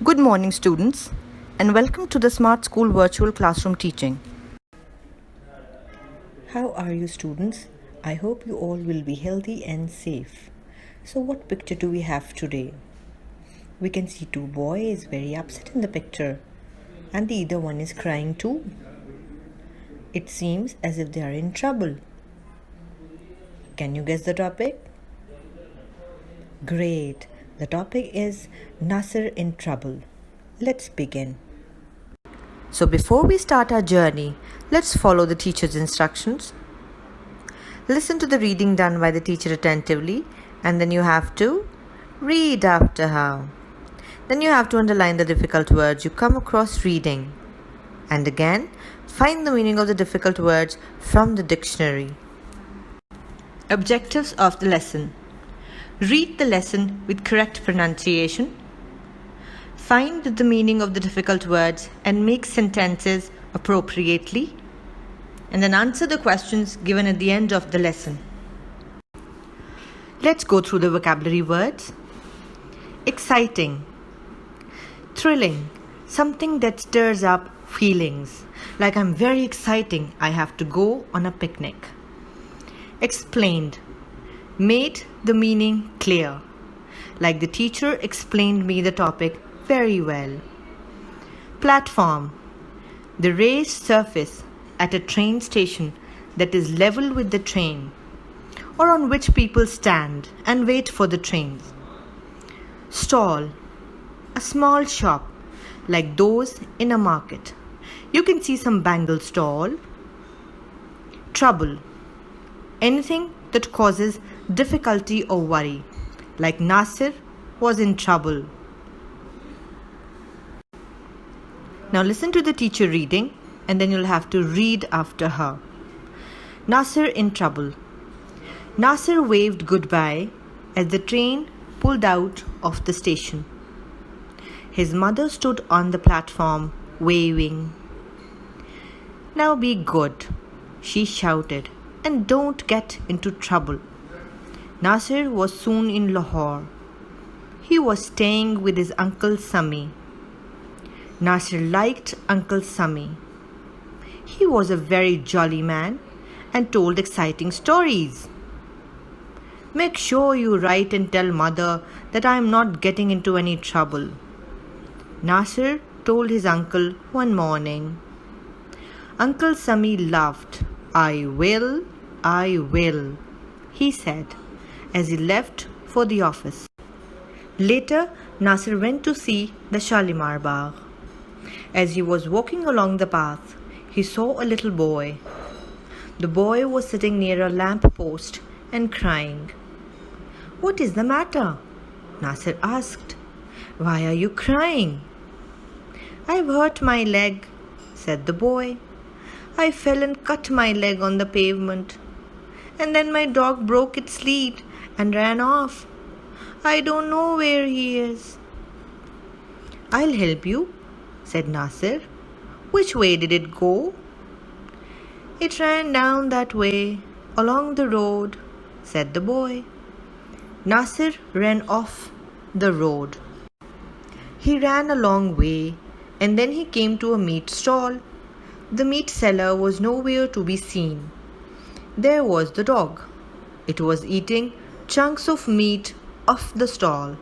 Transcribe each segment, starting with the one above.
Good morning, students, and welcome to the Smart School Virtual Classroom Teaching. How are you, students? I hope you all will be healthy and safe. So what picture do we have today? We can see two boys very upset in the picture, and the other one is crying too. It seems as if they are in trouble. Can you guess the topic? Great! The topic is Nasir in trouble. Let's begin. So, before we start our journey, let's follow the teacher's instructions. Listen to the reading done by the teacher attentively, and then you have to read after her. Then you have to underline the difficult words you come across reading. And again, find the meaning of the difficult words from the dictionary. Objectives of the lesson. Read the lesson with correct pronunciation. Find the meaning of the difficult words and make sentences appropriately. And then answer the questions given at the end of the lesson. Let's go through the vocabulary words. Exciting, thrilling, something that stirs up feelings. Like I'm very exciting, I have to go on a picnic. Explained, made the meaning clear. Like the teacher explained me the topic very well. Platform, the raised surface at a train station that is level with the train, or on which people stand and wait for the trains. Stall, a small shop like those in a market. You can see some bangle stall. Trouble, anything that causes difficulty or worry, like Nasir was in trouble. Now listen to the teacher reading, and then you'll have to read after her. Nasir in trouble. Nasir waved goodbye as the train pulled out of the station. His mother stood on the platform waving. "Now be good," she shouted, "and don't get into trouble." Nasir was soon in Lahore. He was staying with his Uncle Sami. Nasir liked Uncle Sami. He was a very jolly man and told exciting stories. "Make sure you write and tell mother that I am not getting into any trouble," Nasir told his uncle one morning. Uncle Sami laughed. I will, he said, as he left for the office. Later, Nasir went to see the Shalimar Bagh. As he was walking along the path, he saw a little boy. The boy was sitting near a lamp post and crying. "What is the matter?" Nasir asked. "Why are you crying?" "I've hurt my leg," said the boy. "I fell and cut my leg on the pavement. And then my dog broke its lead and ran off. I don't know where he is." "I'll help you," said Nasir. "Which way did it go?" "It ran down that way, along the road," said the boy. Nasir ran off the road. He ran a long way, and then he came to a meat stall. The meat seller was nowhere to be seen. There was the dog. It was eating chunks of meat off the stall.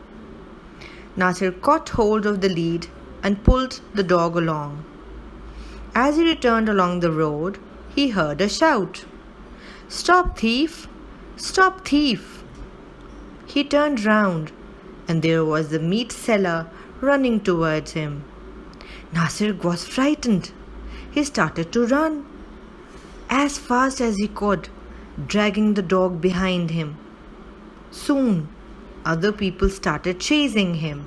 Nasir caught hold of the lead and pulled the dog along. As he returned along the road, he heard a shout. "Stop thief! Stop thief!" He turned round, and there was the meat seller running towards him. Nasir was frightened. He started to run as fast as he could, dragging the dog behind him. Soon, other people started chasing him.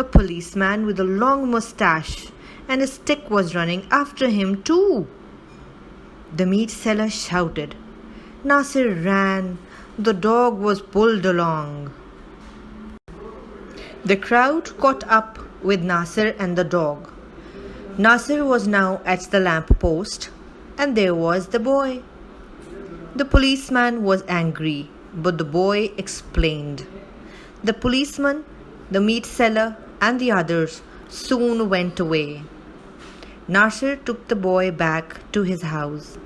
A policeman with a long mustache and a stick was running after him too. The meat seller shouted. Nasir ran. The dog was pulled along. The crowd caught up with Nasir and the dog. Nasir was now at the lamp post, and there was the boy. The policeman was angry, but the boy explained. The policeman, the meat seller, and the others soon went away. Nasir took the boy back to his house.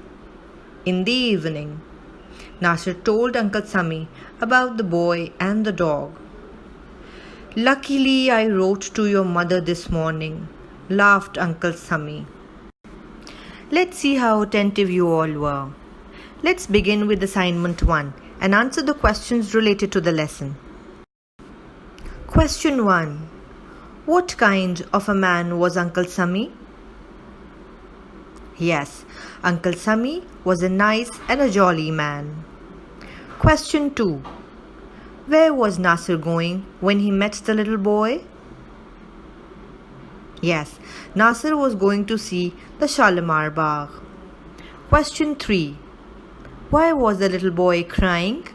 In the evening, Nasir told Uncle Sami about the boy and the dog. "Luckily, I wrote to your mother this morning," laughed Uncle Sami. Let's see how attentive you all were. Let's begin with assignment 1 and answer the questions related to the lesson. Question 1. What kind of a man was Uncle Sami? Yes, Uncle Sami was a nice and a jolly man. Question 2. Where was Nasir going when he met the little boy? Yes, Nasir was going to see the Shalimar Bagh. Question 3. Why was the little boy crying?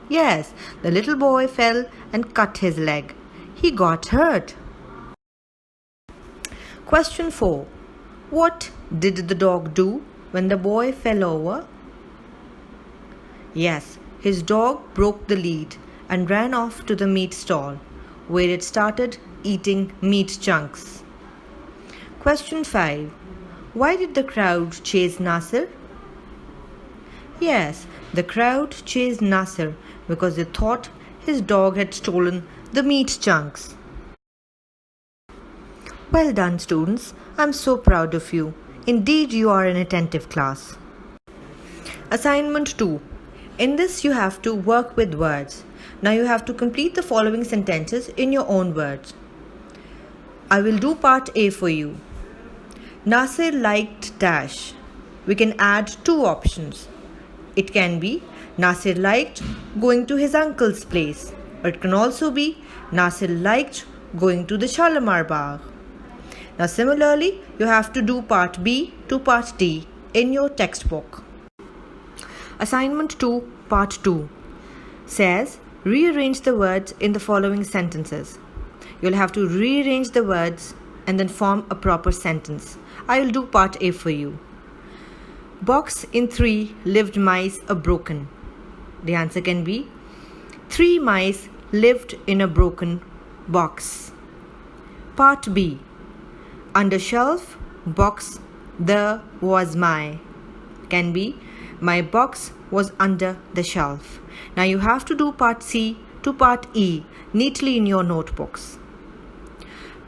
Yes, the little boy fell and cut his leg. He got hurt. Question 4. What did the dog do when the boy fell over? Yes, his dog broke the lead and ran off to the meat stall, where it started eating meat chunks. Question 5. Why did the crowd chase Nasir? Yes, the crowd chased Nasir because they thought his dog had stolen the meat chunks. Well done, students. I'm so proud of you. Indeed, you are an attentive class. Assignment 2. In this, you have to work with words. Now you have to complete the following sentences in your own words. I will do part A for you. Nasir liked dash. We can add 2 options. It can be Nasir liked going to his uncle's place, or it can also be Nasir liked going to the Shalimar Bagh. Now similarly, you have to do part B to part D in your textbook. Assignment 2, part 2 says rearrange the words in the following sentences. You'll have to rearrange the words and then form a proper sentence. I will do part A for you. Box in 3 lived mice are broken. The answer can be 3 mice lived in a broken box. Part B. Under shelf, box, there was my. Can be my box was under the shelf. Now you have to do part C to part E neatly in your notebooks.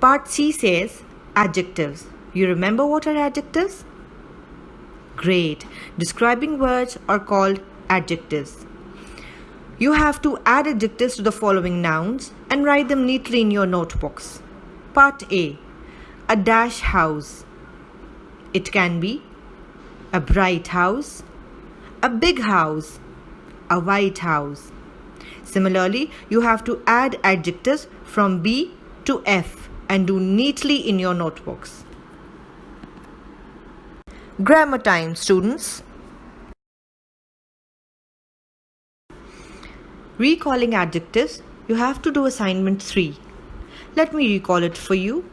Part C says adjectives. You remember what are adjectives? Great. Describing words are called adjectives. You have to add adjectives to the following nouns and write them neatly in your notebooks. Part A. A dash house. It can be a bright house, a big house, a white house. Similarly, you have to add adjectives from B to F and do neatly in your notebooks. Grammar time, students. Recalling adjectives, you have to do assignment 3. Let me recall it for you.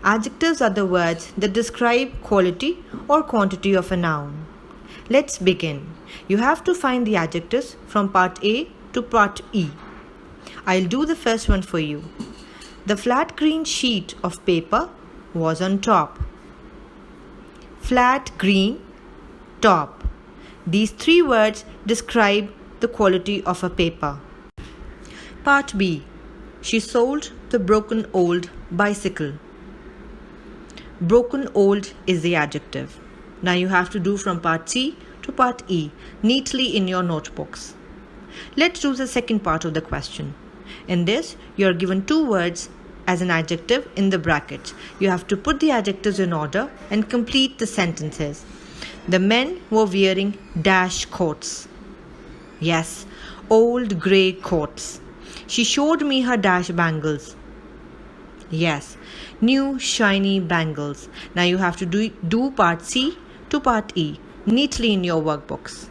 Adjectives are the words that describe quality or quantity of a noun. Let's begin. You have to find the adjectives from part A to part E. I'll do the first one for you. The flat green sheet of paper was on top. Flat green, top. These 3 words describe the quality of a paper. Part B. She sold the broken old bicycle. Broken old is the adjective. Now you have to do from part C to part E neatly in your notebooks. Let's do the second part of the question. In this, you are given 2 words as an adjective in the brackets. You have to put the adjectives in order and complete the sentences. The men were wearing dash coats. Yes, old grey coats. She showed me her dash bangles. Yes, new shiny bangles. Now you have to do part C to part E neatly in your workbooks.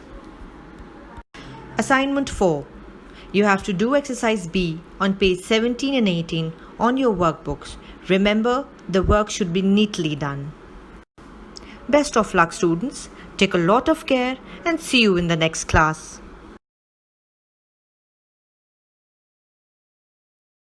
Assignment 4. You have to do exercise B on page 17 and 18 on your workbooks. Remember, the work should be neatly done. Best of luck, students. Take a lot of care and see you in the next class.